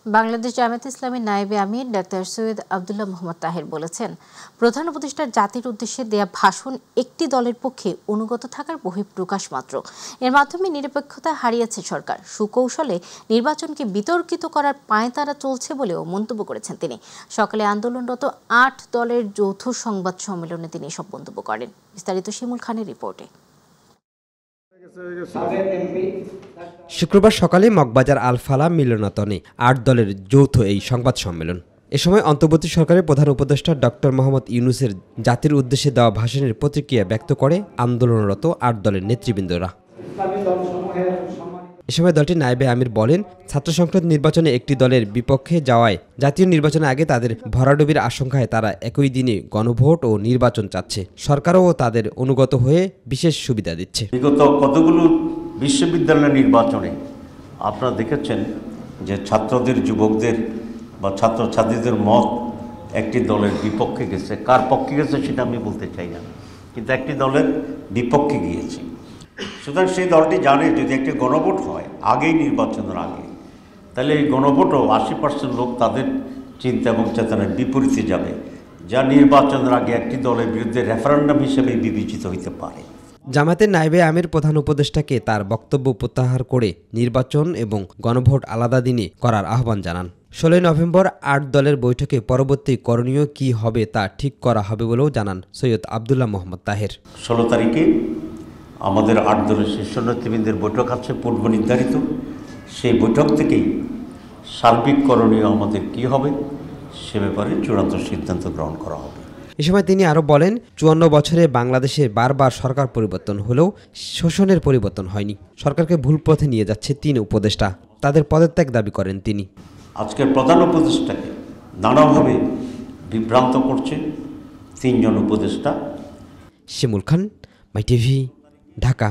বাংলাদেশ জামায়াতে ইসলামীর নায়েবে আমির ডাক্তার সৈয়দ আব্দুল্লাহ মোহাম্মদ তাহের বলেছেন, প্রধান উপদেষ্টার জাতির উদ্দেশ্যে দেয়া ভাষণ একটি দলের পক্ষে অনুগত থাকার বহিঃপ্রকাশ মাত্র। এর মাধ্যমে নিরপেক্ষতা হারিয়েছে সরকার। সুকৌশলে নির্বাচনকে বিতর্কিত করার পাঁয়তারা চলছে বলেও মন্তব্য করেছেন তিনি। সকালে আন্দোলনরত ৮ দলের যৌথ সংবাদ সম্মেলনে তিনি এসব মন্তব্য করেন। বিস্তারিত শিমুল খানের রিপোর্টে। শুক্রবার সকালে মগবাজার আল ফালাহ মিলনায়তনে ৮ দলের যৌথ এই সংবাদ সম্মেলন। এ সময় অন্তর্বর্তী সরকারের প্রধান উপদেষ্টা ডক্টর মোহাম্মদ ইউনূসের জাতির উদ্দেশ্যে দেওয়া ভাষণের প্রতিক্রিয়া ব্যক্ত করে আন্দোলনরত ৮ দলের নেতৃবৃন্দরা। এ সময় দলটির নায়েবে আমির বলেন, ছাত্র সংসদ নির্বাচনে একটি দলের বিপক্ষে যাওয়ায় জাতীয় নির্বাচনের আগে তাদের ভরাডুবির আশঙ্কায় তারা একই দিনে গণভোট ও নির্বাচন চাচ্ছে। সরকারও তাদের অনুগত হয়ে বিশেষ সুবিধা দিচ্ছে। বিগত কতগুলো বিশ্ববিদ্যালয় নির্বাচনে আপনারা দেখেছেন যে ছাত্রদের, যুবকদের বা ছাত্রছাত্রীদের মত একটি দলের বিপক্ষে গেছে। কার পক্ষে গেছে সেটা আমি বলতে চাই না, কিন্তু একটি দলের বিপক্ষে গিয়েছে। সুতরাং সেই দলটি জানে যদি একটি গণভোট হয় আগেই, নির্বাচনের আগে, তাহলে এই গণভোটও 80% লোক তাদের চিন্তা এবং চেতনার বিপরীতে যাবে, যা নির্বাচনের আগে একটি দলের বিরুদ্ধে রেফারেন্ডাম হিসেবে বিবেচিত হইতে পারে। জামায়াতের নায়েবে আমির প্রধান উপদেষ্টাকে তার বক্তব্য প্রত্যাহার করে নির্বাচন এবং গণভোট আলাদা দিনে করার আহ্বান জানান। 16 নভেম্বর ৮ দলের বৈঠকে পরবর্তী করণীয় কি হবে তা ঠিক করা হবে বলেও জানান সৈয়দ আব্দুল্লাহ মোহাম্মদ তাহের। 16 তারিখে আমাদের 8 দলের শীর্ষ নেতৃবৃন্দের বৈঠক আছে পূর্ব নির্ধারিত। সেই বৈঠক থেকেই সার্বিক করণীয় আমাদের কি হবে সে ব্যাপারে চূড়ান্ত সিদ্ধান্ত গ্রহণ করা হবে। এ সময় তিনি আরও বলেন, 54 বছরে বাংলাদেশে বারবার সরকার পরিবর্তন হলেও শোষণের পরিবর্তন হয়নি। সরকারকে ভুল পথে নিয়ে যাচ্ছে 3 উপদেষ্টা। তাদের পদত্যাগ দাবি করেন তিনি। আজকের প্রধান উপদেষ্টাকে নানাভাবে বিভ্রান্ত করছে 3 জন উপদেষ্টা। শিমুল খান, মাই টিভি, ঢাকা।